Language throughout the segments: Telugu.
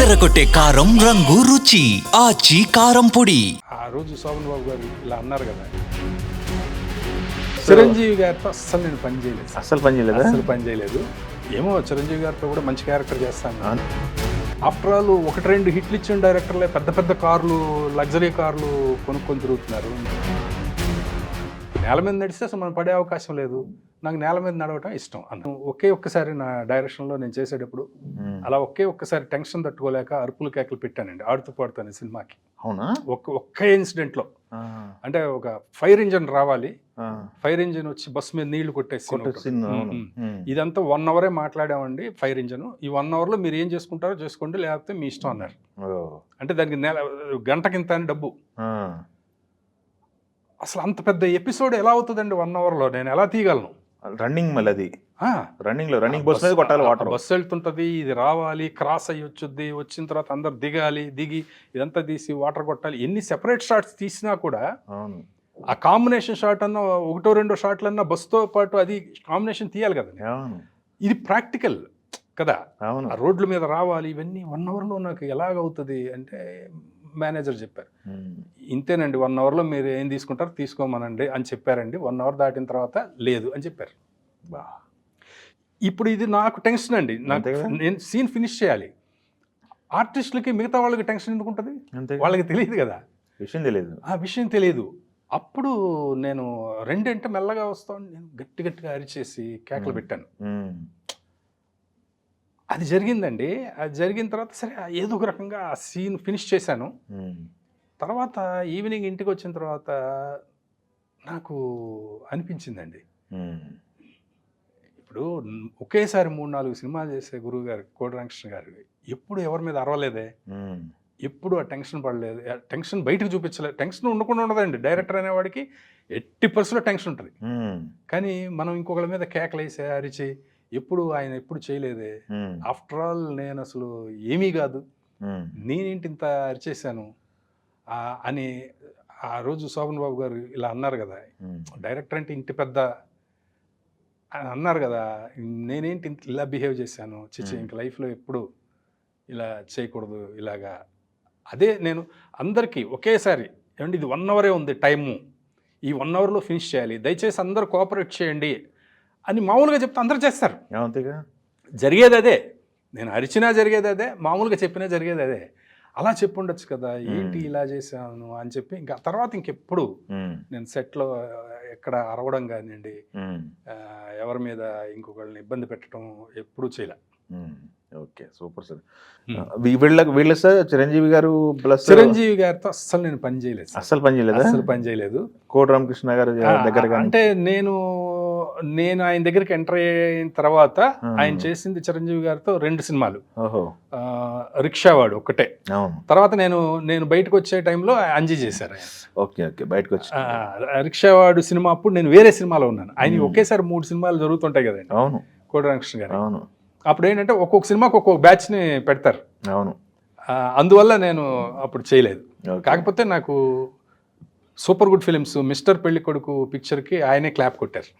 అదరగొట్టే కారం రంగు రుచి ఆచి కారం పొడి. ఆ రోజు శోభన్ బాబు గారు ఇలా అన్నారు కదా, చిరంజీవి గారితో అస్సలు నేను పని చేయలేదు. అస్సలు పని చేయలేదు. ఏమో చిరంజీవి గారితో కూడా మంచి క్యారెక్టర్ చేస్తాను. ఆఫ్టర్ ఆల్ ఒకటి రెండు హిట్లు ఇచ్చిన డైరెక్టర్లే పెద్ద పెద్ద కార్లు, లగ్జరీ కార్లు కొనుక్కొని తిరుగుతున్నారు. నేల మీద నడిస్తే అసలు మనం పడే అవకాశం లేదు. నాకు నేల మీద నడవటం ఇష్టం. ఒకే ఒక్కసారి నా డైరెక్షన్లో నేను చేసేటప్పుడు అలా ఒక్కసారి టెన్షన్ తట్టుకోలేక అరుపులు కేకలు పెట్టానండి ఆడుతూ పాడుతూ అనే సినిమాకి. అవునా? ఒక్క ఇన్సిడెంట్లో అంటే ఒక ఫైర్ ఇంజిన్ రావాలి, ఫైర్ ఇంజిన్ వచ్చి బస్సు మీద నీళ్లు కొట్టేసి ఇదంతా 1 అవరే మాట్లాడామండి. ఫైర్ ఇంజిన్ ఈ 1 అవర్లో మీరు ఏం చేసుకుంటారో చేసుకోండి, లేకపోతే మీ ఇష్టం అన్నారు. అంటే దానికి గంటకింత అని డబ్బు. అసలు అంత పెద్ద ఎపిసోడ్ ఎలా అవుతుందండి 1 అవర్లో? నేను ఎలా తీయగలను? రన్నింగ్ మళ్ళీ అది రన్నింగ్ బస్ మీద కొట్టాలి. వాటర్ బస్సు వెళ్తుంటది, ఇది రావాలి, క్రాస్ అయ్యి వచ్చుద్ది, వచ్చిన తర్వాత అందరు దిగి ఇదంతా తీసి వాటర్ కొట్టాలి. ఎన్ని సెపరేట్ షాట్స్ తీసినా కూడా ఆ కాంబినేషన్ షాట్ అన్న 1-2 షాట్లన్నా బస్సుతో పాటు అది కాంబినేషన్ తీయాలి కదా. ఇది ప్రాక్టికల్ కదా. ఆ రోడ్ల మీద రావాలి, ఇవన్నీ 1 అవర్లో నాకు ఎలాగవుతుంది అంటే మేనేజర్ చెప్పారు, ఇంతేనండి 1 అవర్లో మీరు ఏం తీసుకుంటారో తీసుకోమనండి అని చెప్పారండి. 1 అవర్ దాటిన తర్వాత లేదు అని చెప్పారు. ఇప్పుడు ఇది నాకు టెన్షన్ అండి. నేను సీన్ ఫినిష్ చేయాలి. ఆర్టిస్టులకి మిగతా వాళ్ళకి టెన్షన్ ఎందుకు ఉంటుంది? వాళ్ళకి తెలియదు కదా, విషయం తెలియదు. అప్పుడు నేను 2 గంటలు మెల్లగా వస్తాను, నేను గట్టిగా అరిచేసి కేకలు పెట్టాను. అది జరిగిందండి. అది జరిగిన తర్వాత సరే ఏదో ఒక రకంగా ఆ సీన్ ఫినిష్ చేశాను. తర్వాత ఈవినింగ్ ఇంటికి వచ్చిన తర్వాత నాకు అనిపించిందండి, ఇప్పుడు ఒకేసారి 3-4 సినిమాలు చేసే గురువు గారు కోడి రామకృష్ణ గారు ఎప్పుడు ఎవరి మీద అరవలేదే, ఎప్పుడు ఆ టెన్షన్ పడలేదు, టెన్షన్ బయటకు చూపించలేదు. టెన్షన్ ఉండకుండా ఉండదండి. డైరెక్టర్ అనేవాడికి 80% టెన్షన్ ఉంటుంది. కానీ మనం ఇంకొకరి మీద కేకలేసే అరిచి ఆయన ఎప్పుడు చేయలేదే. ఆఫ్టర్ ఆల్ నేను అసలు ఏమీ కాదు, నేనేంటి ఇంత అరిచేశాను అని ఆ రోజు శోభన్ బాబు గారు ఇలా అన్నారు కదా, డైరెక్టర్ అంటే ఇంటి పెద్ద అని అన్నారు కదా, నేనేంటి ఇలా బిహేవ్ చేశాను, చిచ్చి ఇంక లైఫ్లో ఎప్పుడు ఇలా చేయకూడదు ఇలాగా. అదే నేను అందరికీ ఒకేసారి ఏమండి ఇది 1 అవరే ఉంది టైము, ఈ 1 అవర్లో ఫినిష్ చేయాలి, దయచేసి అందరూ కోఆపరేట్ చేయండి అని మామూలుగా చెప్తే అందరూ చేస్తారు. జరిగేది అదే, నేను అరిచినా జరిగేది అదే, మామూలుగా చెప్పినా జరిగేది అదే. అలా చెప్పుండొచ్చు కదా, ఏంటి ఇలా చేశాను అని చెప్పి ఇంకా తర్వాత ఇంకెప్పుడు నేను సెట్లో ఎక్కడ అరవడం కానివ్వండి, ఎవరి మీద ఇంకొకళ్ళని ఇబ్బంది పెట్టడం ఎప్పుడూ చేయలే. Okay, super sir. వీళ్ళ సార్ చిరంజీవి గారు ప్లస్ చిరంజీవి గారితో అస్సలు నేను పని చేయలేదు. కోడి రామకృష్ణ గారు దగ్గర అంటే నేను ఆయన దగ్గరికి ఎంటర్ అయిన తర్వాత ఆయన చేసింది చిరంజీవి గారితో 2 సినిమాలు. రిక్షావాడు ఒక్కటే. తర్వాత నేను బయటకు వచ్చే టైంలో అంజీ చేశారు. బయటకు వచ్చి రిక్షావాడు సినిమా అప్పుడు నేను వేరే సినిమాలో ఉన్నాను. ఆయన ఒకేసారి 3 సినిమాలు జరుగుతుంటాయి కదండి కోడి రామకృష్ణ గారు. అప్పుడు ఏంటంటే ఒక్కొక్క సినిమాకి ఒక్కొక్క బ్యాచ్ని పెడతారు. అందువల్ల నేను అప్పుడు చేయలేదు. కాకపోతే నాకు సూపర్ గుడ్ ఫిలిమ్స్ మిస్టర్ పెళ్లి కొడుకు పిక్చర్కి ఆయనే క్లాప్ కొట్టారు.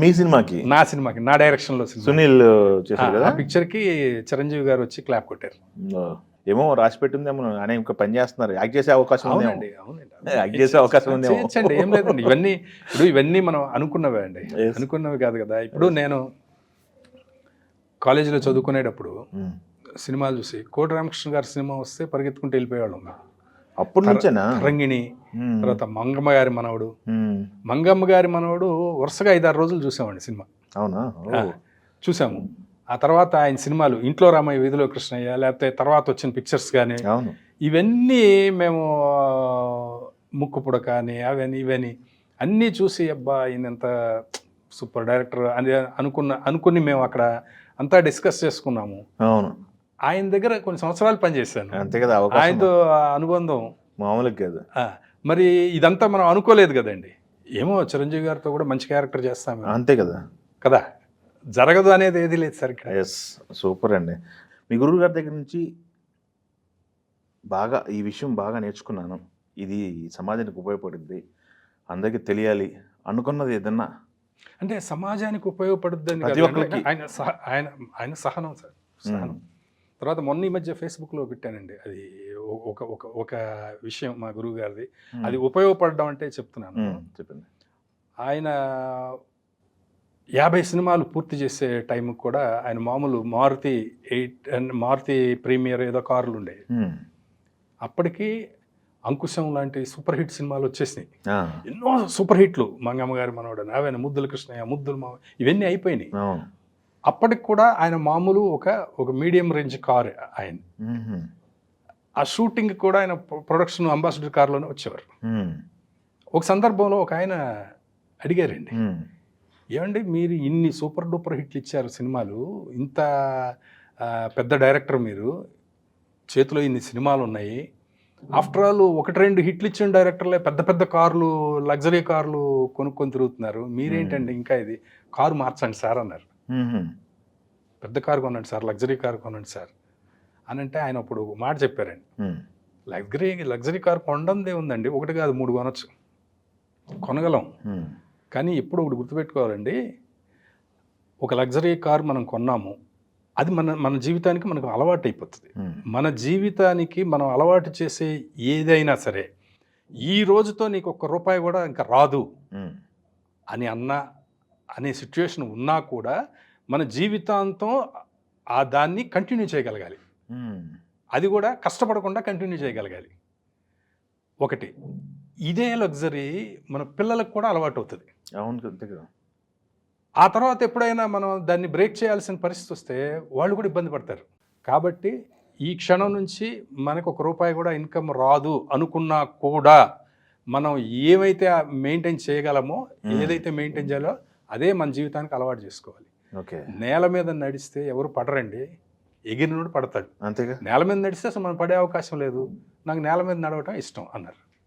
మీ సినిమాకి? నా సినిమాకి, నా డైరెక్షన్లో సునీల్ ఆ పిక్చర్కి చిరంజీవి గారు వచ్చి క్లాప్ కొట్టారు. ఏమో రాసి పెట్టిందేమో, ఆయన ఇంకా పని చేస్తున్నారు, యాక్ట్ చేసే అవకాశం అవునండి. యాక్ట్ చేసే అవకాశం ఉంది. ఏం లేదండి, ఇవన్నీ మనం అనుకున్నవే అండి, అనుకున్నవి కాదు కదా. ఇప్పుడు నేను కాలేజీలో చదువుకునేటప్పుడు సినిమాలు చూసి కోడి రామకృష్ణ గారి సినిమా వస్తే పరిగెత్తుకుంటూ వెళ్ళిపోయేవాళ్ళం. అప్పుడు నుంచేనా? రంగిణి, తర్వాత మంగమ్మ గారి మనవడు వరుసగా 5-6 రోజులు చూసామండి సినిమా. అవునా? చూసాము. ఆ తర్వాత ఆయన సినిమాలు ఇంట్లో రామయ్య, వీధిలో కృష్ణయ్య, లేకపోతే తర్వాత వచ్చిన పిక్చర్స్ కానీ ఇవన్నీ మేము ముక్కుపుడ కానీ ఇవన్నీ అన్నీ చూసి అబ్బా ఈయన ఎంత సూపర్ డైరెక్టర్ అని అనుకుని మేము అక్కడ అంతా డిస్కస్ చేసుకున్నాము. అవును, ఆయన దగ్గర కొన్ని సంవత్సరాలు పనిచేశాను. అంతే కదా, ఆయనతో అనుబంధం మామూలుగా కాదు. మరి ఇదంతా మనం అనుకోలేదు కదండి. ఏమో చిరంజీవి గారితో కూడా మంచి క్యారెక్టర్ చేస్తాము, అంతే కదా కదా, జరగదు అనేది ఏది లేదు సార్. సూపర్ అండి. మీ గురువు గారి దగ్గర నుంచి ఈ విషయం బాగా నేర్చుకున్నాను, ఇది సమాజానికి ఉపయోగపడుద్ది, అందరికీ తెలియాలి అనుకున్నది ఏదన్నా అంటే సమాజానికి ఉపయోగపడుద్దని ఆయన సహనం సార్, సహనం. తర్వాత మొన్న ఈ మధ్య ఫేస్బుక్లో పెట్టానండి, అది ఒక ఒక ఒక విషయం మా గురువు గారిది, అది ఉపయోగపడడం అంటే చెప్తున్నాను. చెప్పండి. ఆయన 50 సినిమాలు పూర్తి చేసే టైంకి కూడా ఆయన మామూలు మారుతి ప్రీమియర్ ఏదో కార్లు ఉండేవి. అప్పటికి అంకుశం లాంటి సూపర్ హిట్ సినిమాలు వచ్చేసినాయి. ఎన్నో సూపర్ హిట్లు, మంగమ్మ గారి మనవడు, నావేన, ముద్దుల కృష్ణయ్య, ముద్దుల మావ, ఇవన్నీ అయిపోయినాయి. అప్పటికి కూడా ఆయన మామూలు ఒక మీడియం రేంజ్ కార్ ఆయన. ఆ షూటింగ్ కూడా ఆయన ప్రొడక్షన్ అంబాసిడర్ కార్లోనే వచ్చేవారు. ఒక సందర్భంలో ఒక ఆయన అడిగారండి, ఏమండి మీరు ఇన్ని సూపర్ డూపర్ హిట్లు ఇచ్చారు సినిమాలు, ఇంత పెద్ద డైరెక్టర్ మీరు, చేతిలో ఇన్ని సినిమాలు ఉన్నాయి, ఆఫ్టర్ ఆల్ 1-2 హిట్లు ఇచ్చిన డైరెక్టర్లే పెద్ద పెద్ద కార్లు, లగ్జరీ కార్లు కొనుక్కొని తిరుగుతున్నారు, మీరేంటండి ఇంకా ఇది, కారు మార్చండి సార్ అన్నారు. పెద్ద కారు కొనండి సార్, లగ్జరీ కారు కొనండి సార్ అని అంటే ఆయన అప్పుడు ఒక మాట చెప్పారండి, లగ్జరీ కారు కొనడందే ఉందండి, 1 కాదు 3 కొనొచ్చు, కొనగలం. కానీ ఎప్పుడు ఒకటి గుర్తుపెట్టుకోవాలండి, ఒక లగ్జరీ కార్ మనం కొన్నాము, అది మన జీవితానికి మనకు అలవాటు అయిపోతుంది. మన జీవితానికి మనం అలవాటు చేసే ఏదైనా సరే, ఈ రోజుతో నీకు ₹1 కూడా ఇంకా రాదు అని అనే సిచ్యువేషన్ ఉన్నా కూడా మన జీవితాంతం దాన్ని కంటిన్యూ చేయగలగాలి. అది కూడా కష్టపడకుండా కంటిన్యూ చేయగలగాలి. ఒకటి ఇదే లగ్జరీ మన పిల్లలకు కూడా అలవాటు అవుతుంది. అవును. ఆ తర్వాత ఎప్పుడైనా మనం దాన్ని బ్రేక్ చేయాల్సిన పరిస్థితి వస్తే వాళ్ళు కూడా ఇబ్బంది పడతారు. కాబట్టి ఈ క్షణం నుంచి మనకు ₹1 కూడా ఇన్కమ్ రాదు అనుకున్నా కూడా మనం ఏమైతే మెయింటైన్ చేయగలమో, ఏదైతే మెయింటైన్ చేయాలో అదే మన జీవితానికి అలవాటు చేసుకోవాలి. నేల మీద నడిస్తే ఎవరు పడరండి, ఎగిరినోడు పడతాడు. అంతేగా. నేల మీద నడిస్తే అసలు మనం పడే అవకాశం లేదు. నాకు నేల మీద నడవటం ఇష్టం అన్నారు.